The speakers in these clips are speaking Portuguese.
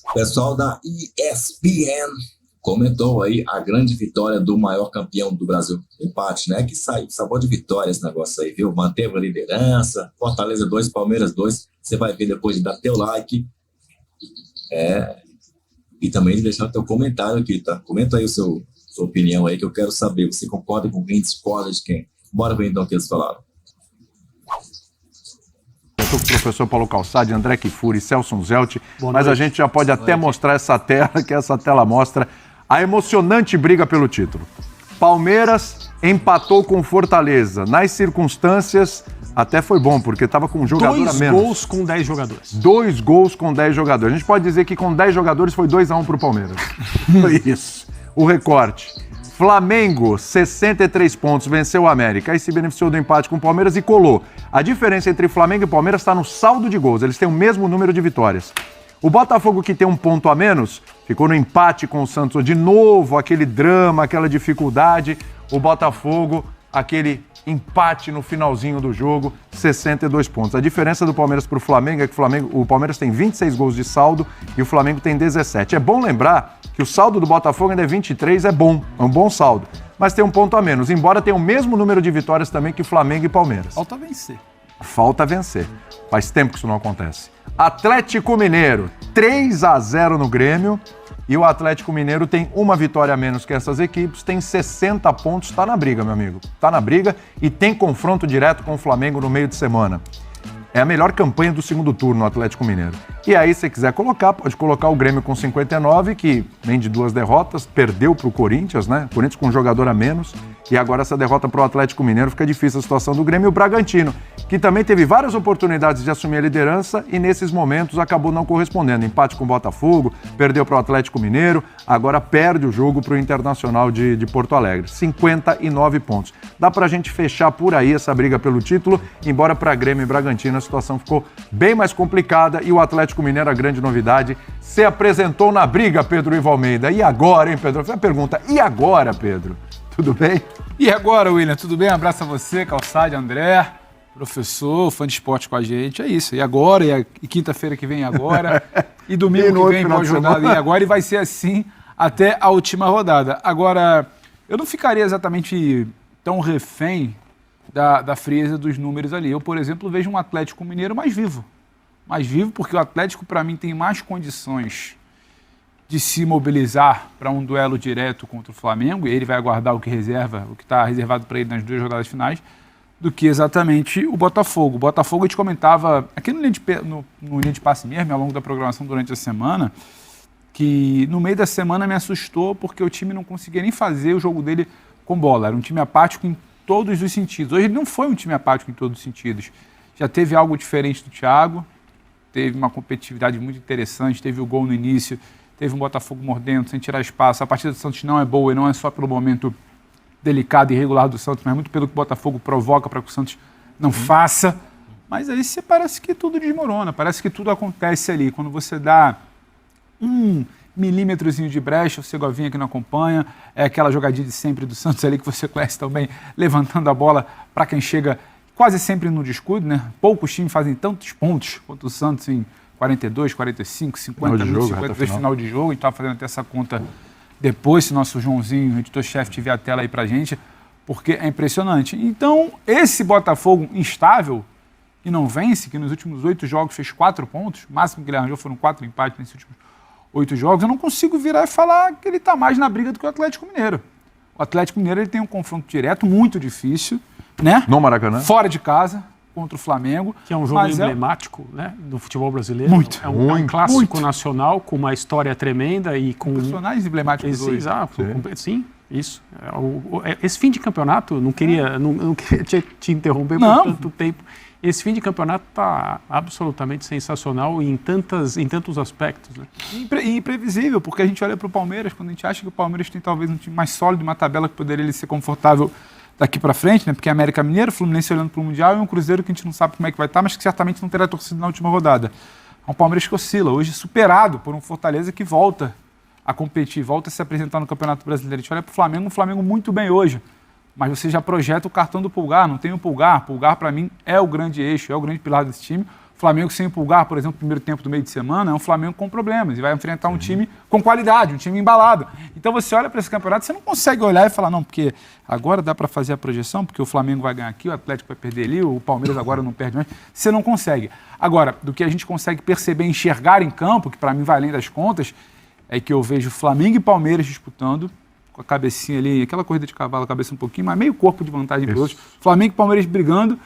O pessoal da ESPN comentou aí a grande vitória do maior campeão do Brasil. Empate, né? Que saiu, sabor de vitória esse negócio aí, viu? Manteve a liderança, Fortaleza 2, Palmeiras 2. Você vai ver depois de dar teu like. E também de deixar o teu comentário aqui, tá? Comenta aí sua opinião aí, que eu quero saber. Você concorda com quem, discorda de quem? Bora ver então o que eles falaram. Eu estou com o professor Paulo Calçade, André Kifuri, Celso Zelt, mas a gente já pode até mostrar essa tela, que essa tela mostra a emocionante briga pelo título. Palmeiras empatou com Fortaleza. Nas circunstâncias, até foi bom, porque estava com um jogador a menos. 2 gols com 10 jogadores. 2 gols com 10 jogadores. A gente pode dizer que com 10 jogadores foi 2-1 para o Palmeiras. Foi isso. O recorte. Flamengo, 63 pontos, venceu o América. Aí se beneficiou do empate com o Palmeiras e colou. A diferença entre Flamengo e Palmeiras está no saldo de gols. Eles têm o mesmo número de vitórias. O Botafogo, que tem um ponto a menos, ficou no empate com o Santos. De novo, aquele drama, aquela dificuldade. O Botafogo, aquele empate no finalzinho do jogo, 62 pontos. A diferença do Palmeiras para o Flamengo é que o Palmeiras tem 26 gols de saldo e o Flamengo tem 17. É bom lembrar que o saldo do Botafogo ainda é 23, é um bom saldo. Mas tem um ponto a menos, embora tenha o mesmo número de vitórias também que Flamengo e Palmeiras. Falta vencer. Faz tempo que isso não acontece. Atlético Mineiro, 3-0 no Grêmio. E o Atlético Mineiro tem uma vitória a menos que essas equipes, tem 60 pontos, está na briga, meu amigo. Está na briga e tem confronto direto com o Flamengo no meio de semana. É a melhor campanha do segundo turno, o Atlético Mineiro. E aí, se quiser colocar, pode colocar o Grêmio com 59, que vem de 2 derrotas, perdeu para o Corinthians, né? O Corinthians com um jogador a menos. E agora essa derrota para o Atlético Mineiro, fica difícil a situação do Grêmio. E o Bragantino, que também teve várias oportunidades de assumir a liderança e nesses momentos acabou não correspondendo. Empate com o Botafogo, perdeu para o Atlético Mineiro, agora perde o jogo para o Internacional de Porto Alegre. 59 pontos. Dá para a gente fechar por aí essa briga pelo título, embora para Grêmio e Bragantino a situação ficou bem mais complicada e o Atlético Mineiro, a grande novidade, se apresentou na briga, Pedro Ivo Almeida. E agora, hein, Pedro? Foi a pergunta, e agora, Pedro? Tudo bem? E agora, William? Tudo bem? Um abraço a você, Calçade, André, professor, fã de esporte com a gente. É isso. E agora, e quinta-feira que vem agora, e domingo que vem pós-rodada e agora, e vai ser assim até a última rodada. Agora, eu não ficaria exatamente tão refém da frieza dos números ali. Eu, por exemplo, vejo um Atlético Mineiro mais vivo. Mais vivo porque o Atlético, para mim, tem mais condições de se mobilizar para um duelo direto contra o Flamengo, e ele vai aguardar o que está reservado para ele nas 2 rodadas finais, do que exatamente o Botafogo. O Botafogo, a gente comentava, aqui no linha de passe mesmo, ao longo da programação durante a semana, que no meio da semana me assustou porque o time não conseguia nem fazer o jogo dele com bola. Era um time apático em todos os sentidos. Hoje ele não foi um time apático em todos os sentidos. Já teve algo diferente do Thiago, teve uma competitividade muito interessante, teve o gol no início, teve um Botafogo mordendo, sem tirar espaço. A partida do Santos não é boa e não é só pelo momento delicado e irregular do Santos, mas muito pelo que o Botafogo provoca para que o Santos não faça. Mas aí parece que tudo desmorona, parece que tudo acontece ali. Quando você dá um milímetrozinho de brecha, o Segovinha que não acompanha, é aquela jogadinha de sempre do Santos ali que você conhece também, levantando a bola para quem chega quase sempre no descuido, né? Poucos times fazem tantos pontos quanto o Santos em 42, 45, 50 minutos, 52 final de jogo. A gente estava fazendo até essa conta depois, se nosso Joãozinho, editor-chefe, tiver a tela aí pra gente, porque é impressionante. Então, esse Botafogo instável, que não vence, que nos últimos 8 jogos fez 4 pontos, o máximo que ele arranjou foram 4 empates nesses últimos 8 jogos, eu não consigo virar e falar que ele está mais na briga do que o Atlético Mineiro. O Atlético Mineiro ele tem um confronto direto muito difícil, né? No Maracanã. Fora de casa, contra o Flamengo. Que é um jogo emblemático, né, do futebol brasileiro. Muito. É um clássico nacional com uma história tremenda e com personagens emblemáticos hoje. Exato. Sim, isso. Esse fim de campeonato, não queria te interromper por tanto tempo. Esse fim de campeonato está absolutamente sensacional em tantos aspectos, né? E imprevisível, porque a gente olha para o Palmeiras, quando a gente acha que o Palmeiras tem talvez um time mais sólido, uma tabela que poderia ele ser confortável daqui para frente, né? Porque é América Mineiro, Fluminense olhando para o Mundial e um Cruzeiro que a gente não sabe como é que vai estar, mas que certamente não terá torcida na última rodada. É um Palmeiras que oscila, hoje superado por um Fortaleza que volta a competir, volta a se apresentar no Campeonato Brasileiro. A gente olha para o Flamengo, um Flamengo muito bem hoje, mas você já projeta o cartão do Pulgar, não tem o Pulgar. Pulgar, para mim, é o grande eixo, é o grande pilar desse time. Flamengo sem empolgar, por exemplo, no primeiro tempo do meio de semana, é um Flamengo com problemas e vai enfrentar um time com qualidade, um time embalado. Então você olha para esse campeonato, você não consegue olhar e falar, não, porque agora dá para fazer a projeção, porque o Flamengo vai ganhar aqui, o Atlético vai perder ali, o Palmeiras agora não perde mais. Você não consegue. Agora, do que a gente consegue perceber, enxergar em campo, que para mim vai além das contas, é que eu vejo Flamengo e Palmeiras disputando, com a cabecinha ali, aquela corrida de cavalo, a cabeça um pouquinho, mas meio corpo de vantagem para os outros. Flamengo e Palmeiras brigando,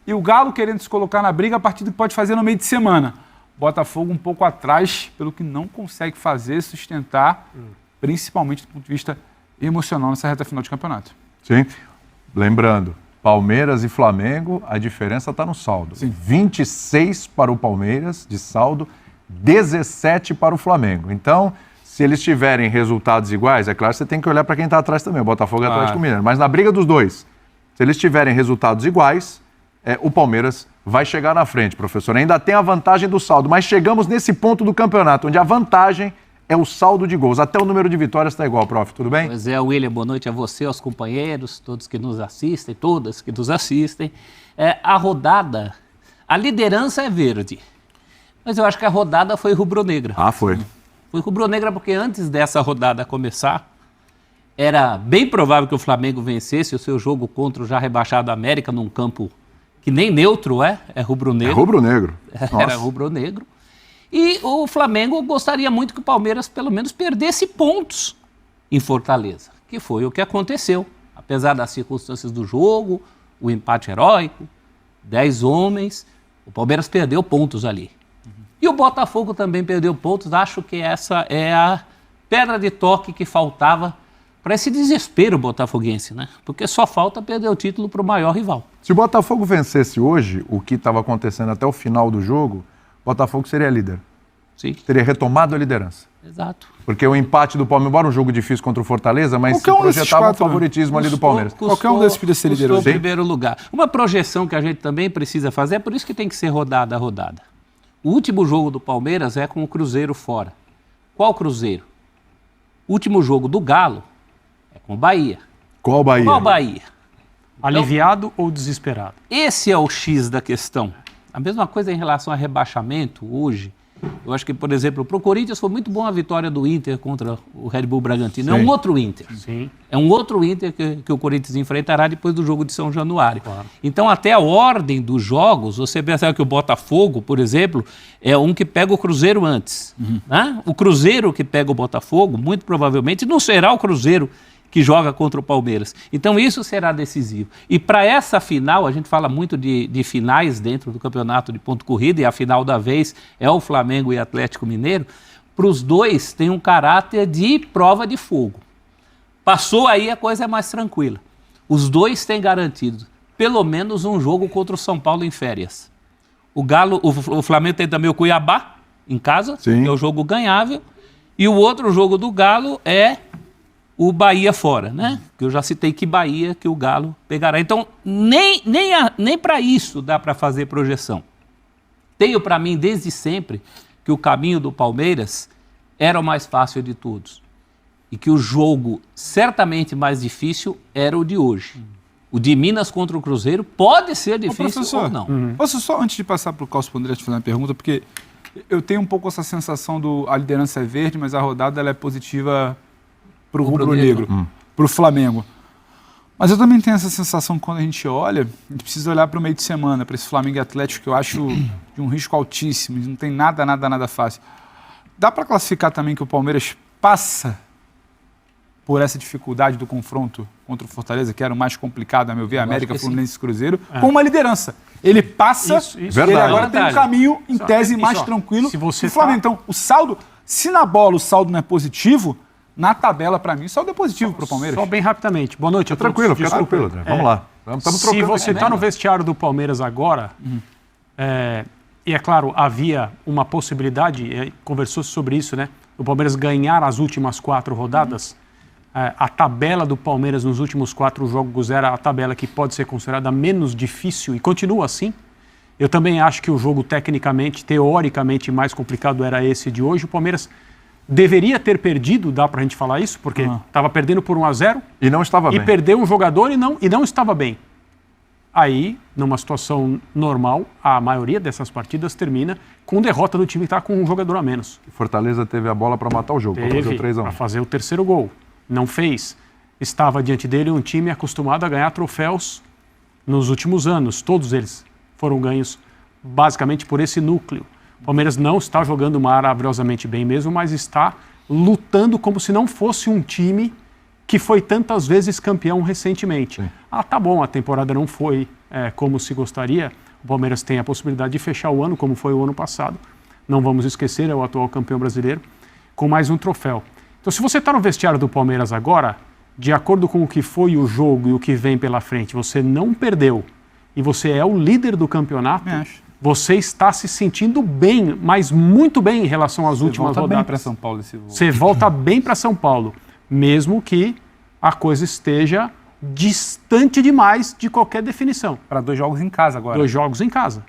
e o Galo querendo se colocar na briga a partir do que pode fazer no meio de semana. Botafogo um pouco atrás, pelo que não consegue fazer, sustentar, principalmente do ponto de vista emocional nessa reta final de campeonato. Sim. Lembrando, Palmeiras e Flamengo, a diferença está no saldo. Sim. 26 para o Palmeiras de saldo, 17 para o Flamengo. Então, se eles tiverem resultados iguais, é claro que você tem que olhar para quem está atrás também, o Botafogo e Atlético Mineiro. Mas na briga dos dois, se eles tiverem resultados iguais, o Palmeiras vai chegar na frente, professor. Ainda tem a vantagem do saldo, mas chegamos nesse ponto do campeonato, onde a vantagem é o saldo de gols. Até o número de vitórias está igual, prof. Tudo bem? Pois é, William, boa noite a você, aos companheiros, todos que nos assistem, todas que nos assistem. A rodada, a liderança é verde, mas eu acho que a rodada foi rubro-negra. Ah, foi. Foi rubro-negra porque antes dessa rodada começar, era bem provável que o Flamengo vencesse o seu jogo contra o já rebaixado América num campo que nem neutro é rubro-negro. É rubro-negro. Era rubro-negro. E o Flamengo gostaria muito que o Palmeiras, pelo menos, perdesse pontos em Fortaleza, que foi o que aconteceu. Apesar das circunstâncias do jogo, o empate heróico, 10 homens, o Palmeiras perdeu pontos ali. E o Botafogo também perdeu pontos. Acho que essa é a pedra de toque que faltava para esse desespero botafoguense, né? Porque só falta perder o título para o maior rival. Se o Botafogo vencesse hoje, o que estava acontecendo até o final do jogo, o Botafogo seria líder. Sim. Teria retomado a liderança. Exato. Porque o empate do Palmeiras, embora um jogo difícil contra o Fortaleza, mas se projetava o favoritismo ali do Palmeiras. Qualquer um desses podia ser líder hoje. Primeiro lugar. Uma projeção que a gente também precisa fazer, é por isso que tem que ser rodada a rodada. O último jogo do Palmeiras é com o Cruzeiro fora. Qual Cruzeiro? O último jogo do Galo é com o Bahia. Qual Bahia? Qual Bahia? Aliviado ou desesperado? Esse é o X da questão. A mesma coisa em relação a rebaixamento hoje. Eu acho que, por exemplo, para o Corinthians foi muito bom a vitória do Inter contra o Red Bull Bragantino. Sim. É um outro Inter. Sim. É um outro Inter que o Corinthians enfrentará depois do jogo de São Januário. Claro. Então, até a ordem dos jogos, você percebe que o Botafogo, por exemplo, é um que pega o Cruzeiro antes. Né? O Cruzeiro que pega o Botafogo, muito provavelmente, não será o Cruzeiro que joga contra o Palmeiras. Então isso será decisivo. E para essa final, a gente fala muito de finais dentro do campeonato de ponto corrida, e a final da vez é o Flamengo e Atlético Mineiro, para os dois tem um caráter de prova de fogo. Passou aí, a coisa é mais tranquila. Os dois têm garantido pelo menos um jogo contra o São Paulo em férias. O Flamengo tem também o Cuiabá em casa, Sim. que é o jogo ganhável, e o outro jogo do Galo é o Bahia fora, né? Que eu já citei que Bahia que o Galo pegará. Então, nem para isso dá para fazer projeção. Tenho para mim, desde sempre, que o caminho do Palmeiras era o mais fácil de todos. E que o jogo certamente mais difícil era o de hoje. O de Minas contra o Cruzeiro pode ser difícil ou não. Posso só, antes de passar para o Carlos Pondré, te fazer uma pergunta, porque eu tenho um pouco essa sensação a liderança é verde, mas a rodada ela é positiva para o rubro-negro, para o Flamengo. Mas eu também tenho essa sensação quando a gente olha, a gente precisa olhar para o meio de semana, para esse Flamengo e Atlético, que eu acho de um risco altíssimo, não tem nada fácil. Dá para classificar também que o Palmeiras passa por essa dificuldade do confronto contra o Fortaleza, que era o mais complicado, a meu ver, América, Fluminense e Cruzeiro, com uma liderança. Ele passa, ele agora tem um caminho, em tese, mais tranquilo que o Flamengo. Então, o saldo, se na bola o saldo não é positivo, na tabela, para mim, o saldo é positivo para o Palmeiras. Só bem rapidamente. Boa noite a todos. Tranquilo, fica tranquilo, André. Vamos lá. Se você está no vestiário do Palmeiras agora, e é claro, havia uma possibilidade, conversou-se sobre isso, né? O Palmeiras ganhar as últimas 4 rodadas. A tabela do Palmeiras nos últimos 4 jogos era a tabela que pode ser considerada menos difícil e continua assim. Eu também acho que o jogo tecnicamente, teoricamente mais complicado era esse de hoje. O Palmeiras deveria ter perdido, dá pra gente falar isso, porque estava perdendo por 1-0. E não estava bem. E perdeu um jogador e não estava bem. Aí, numa situação normal, a maioria dessas partidas termina com derrota do time que está com um jogador a menos. Fortaleza teve a bola para matar o jogo, para fazer o 3-1. Para fazer o terceiro gol. Não fez. Estava diante dele um time acostumado a ganhar troféus nos últimos anos. Todos eles foram ganhos basicamente por esse núcleo. O Palmeiras não está jogando maravilhosamente bem mesmo, mas está lutando como se não fosse um time que foi tantas vezes campeão recentemente. Sim. Tá bom, a temporada não foi como se gostaria. O Palmeiras tem a possibilidade de fechar o ano, como foi o ano passado. Não vamos esquecer, é o atual campeão brasileiro, com mais um troféu. Então, se você está no vestiário do Palmeiras agora, de acordo com o que foi o jogo e o que vem pela frente, você não perdeu e você é o líder do campeonato, você está se sentindo bem, mas muito bem em relação às últimas rodadas. Você volta bem para São Paulo esse voo. Você volta bem para São Paulo, mesmo que a coisa esteja distante demais de qualquer definição. Para 2 jogos em casa agora. 2 jogos em casa,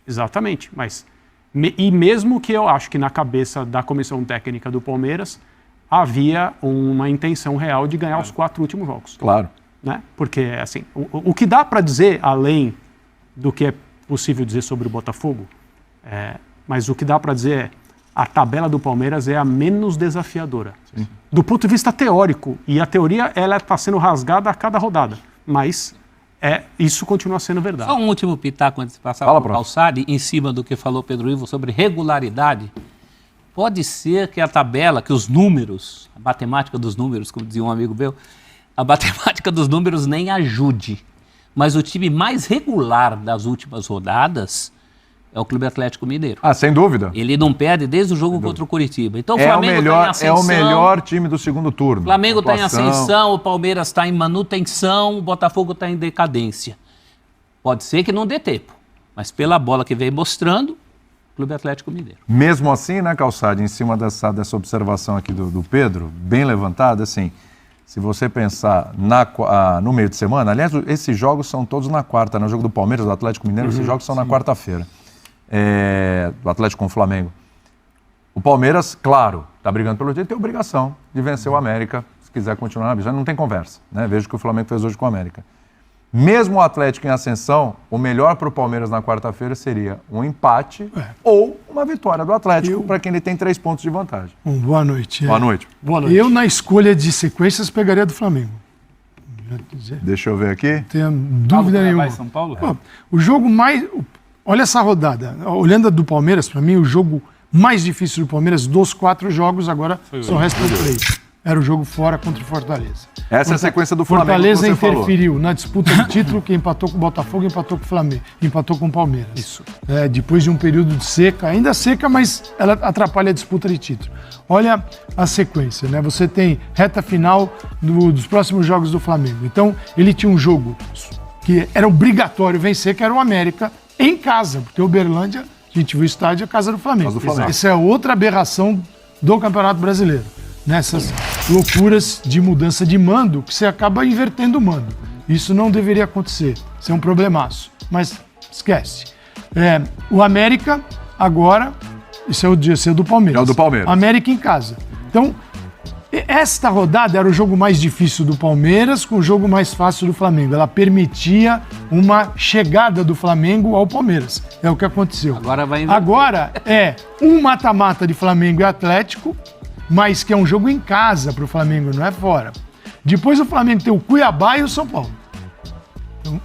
exatamente. Mas, e mesmo que eu acho que na cabeça da comissão técnica do Palmeiras havia uma intenção real de ganhar os 4 últimos jogos. Claro. Né? Porque, assim, o que dá para dizer, além do que é possível dizer sobre o Botafogo, mas o que dá para dizer é a tabela do Palmeiras é a menos desafiadora. Sim. Do ponto de vista teórico, e a teoria ela está sendo rasgada a cada rodada, mas isso continua sendo verdade. Só um último pitaco antes de passar para o Calçade, em cima do que falou Pedro Ivo sobre regularidade. Pode ser que a tabela, que os números, a matemática dos números, como dizia um amigo meu, a matemática dos números nem ajude. Mas o time mais regular das últimas rodadas é o Clube Atlético Mineiro. Sem dúvida. Ele não perde desde o jogo contra o Curitiba. Então o Flamengo está em ascensão. É o melhor time do segundo turno. O Flamengo está em ascensão, o Palmeiras está em manutenção, o Botafogo está em decadência. Pode ser que não dê tempo, mas pela bola que vem mostrando, Clube Atlético Mineiro. Mesmo assim, né, Calçade, em cima dessa observação aqui do Pedro, bem levantada, assim, se você pensar no meio de semana, aliás, esses jogos são todos na quarta, no jogo do Palmeiras, do Atlético Mineiro, esses jogos são na quarta-feira. Do Atlético com o Flamengo. O Palmeiras, claro, está brigando pelo título, tem obrigação de vencer o América, se quiser continuar na briga, não tem conversa, né? Veja o que o Flamengo fez hoje com o América. Mesmo o Atlético em ascensão, o melhor para o Palmeiras na quarta-feira seria um empate ou uma vitória do Atlético, para quem ele tem 3 pontos de vantagem. Boa noite. Boa noite. Boa noite. Eu, na escolha de sequências, pegaria do Flamengo. Deixa eu ver aqui. Não tenho dúvida nenhuma. São Paulo? O jogo mais... Olha essa rodada. Olhando a do Palmeiras, para mim, o jogo mais difícil do Palmeiras, dos 4 jogos, agora só restam 3. Era o jogo fora contra o Fortaleza. Essa é a sequência do Flamengo. Fortaleza que você interferiu falou. Na disputa do título, que empatou com o Botafogo, empatou com o Flamengo, empatou com o Palmeiras. Isso. Depois de um período de seca, ainda seca, mas ela atrapalha a disputa de título. Olha a sequência, né? Você tem reta final dos próximos jogos do Flamengo. Então, ele tinha um jogo que era obrigatório vencer, que era o América, em casa, porque o Uberlândia, a gente viu o estádio, é a casa do Flamengo. Essa é outra aberração do Campeonato Brasileiro. Nessas loucuras de mudança de mando, que você acaba invertendo o mando. Isso não deveria acontecer. Isso é um problemaço. Mas esquece. O América, agora, isso é o dia do Palmeiras. É o do Palmeiras. América em casa. Então, esta rodada era o jogo mais difícil do Palmeiras com o jogo mais fácil do Flamengo. Ela permitia uma chegada do Flamengo ao Palmeiras. É o que aconteceu. Agora é um mata-mata de Flamengo e Atlético, mas que é um jogo em casa para o Flamengo, não é fora. Depois o Flamengo tem o Cuiabá e o São Paulo. Então,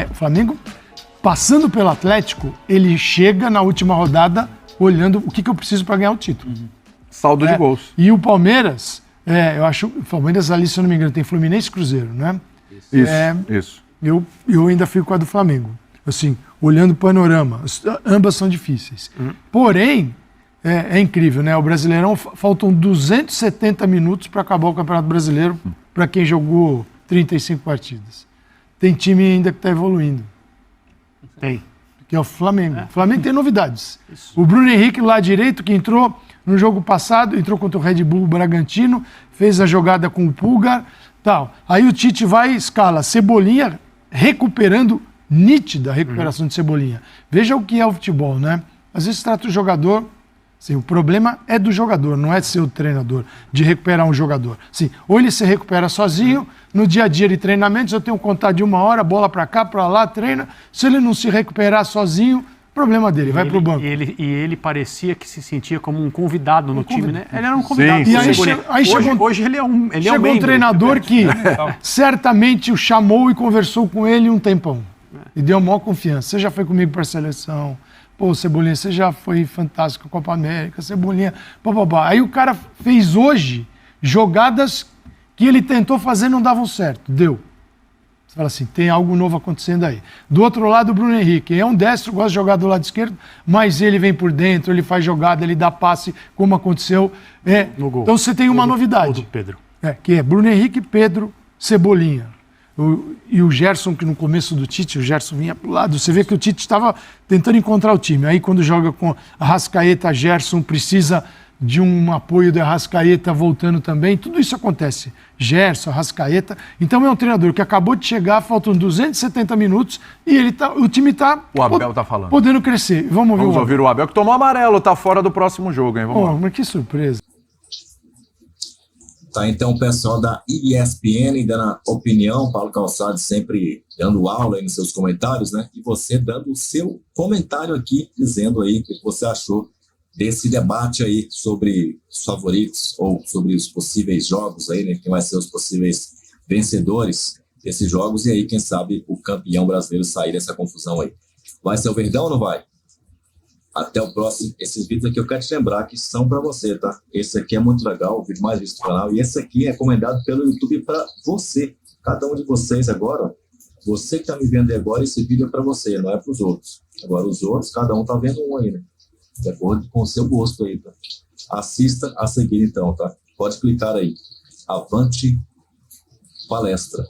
o Flamengo, passando pelo Atlético, ele chega na última rodada olhando o que eu preciso para ganhar o título. Saldo de gols. E o Palmeiras, eu acho, o Palmeiras ali, se eu não me engano, tem Fluminense e Cruzeiro, né? Isso. Eu ainda fico com a do Flamengo. Assim, olhando o panorama, ambas são difíceis. Porém, é incrível, né? O Brasileirão, faltam 270 minutos para acabar o Campeonato Brasileiro para quem jogou 35 partidas. Tem time ainda que está evoluindo. Tem. Que é o Flamengo. O Flamengo tem novidades. Isso. O Bruno Henrique, lá direito, que entrou no jogo passado, entrou contra o Red Bull Bragantino, fez a jogada com o Pulgar, tal. Aí o Tite vai, escala Cebolinha, recuperando, nítida recuperação de Cebolinha. Veja o que é o futebol, né? Às vezes trata o jogador, Sim, o problema é do jogador, não é de ser o treinador, de recuperar um jogador. Sim, ou ele se recupera sozinho, no dia a dia de treinamentos, eu tenho contato de 1 hora, bola para cá, para lá, treina. Se ele não se recuperar sozinho, problema dele, vai pro banco. E ele parecia que se sentia como um convidado no time, né? Ele era um convidado. Sim, e aí, hoje ele é um chegou um treinador que certamente o chamou e conversou com ele um tempão. E deu maior confiança. Você já foi comigo para a seleção. Pô, Cebolinha, você já foi fantástico com a Copa América. Cebolinha, bababá. Aí o cara fez hoje jogadas que ele tentou fazer e não davam certo. Deu. Você fala assim, tem algo novo acontecendo aí. Do outro lado, o Bruno Henrique. É um destro, gosta de jogar do lado esquerdo, mas ele vem por dentro, ele faz jogada, ele dá passe, como aconteceu. No gol. Então você tem uma novidade. Do Pedro. Que é Bruno Henrique, Pedro, Cebolinha. E o Gerson, que no começo do Tite, o Gerson vinha pro lado. Você vê que o Tite estava tentando encontrar o time. Aí quando joga com Arrascaeta, Gerson precisa de um apoio do Arrascaeta voltando também. Tudo isso acontece. Gerson, Arrascaeta. Então é um treinador que acabou de chegar, faltam 270 minutos e o time está O Abel tá falando. podendo crescer. Vamos ouvir o Abel, que tomou amarelo, tá fora do próximo jogo, hein? Vamos lá. Mas que surpresa. Tá, então o pessoal da ESPN dando a opinião, Paulo Calçado sempre dando aula aí nos seus comentários, né? E você dando o seu comentário aqui, dizendo aí o que você achou desse debate aí sobre os favoritos ou sobre os possíveis jogos aí, né? Quem vai ser os possíveis vencedores desses jogos e aí, quem sabe, o campeão brasileiro sair dessa confusão aí. Vai ser o Verdão ou não vai? Até o próximo. Esses vídeos aqui eu quero te lembrar que são para você, tá? Esse aqui é muito legal, o vídeo mais visto do canal. E esse aqui é recomendado pelo YouTube para você. Cada um de vocês agora, você que está me vendo agora, esse vídeo é para você, não é para os outros. Agora, os outros, cada um tá vendo um aí, né? De acordo com o seu gosto aí, tá? Assista a seguir, então, tá? Pode clicar aí. Avante Palestra.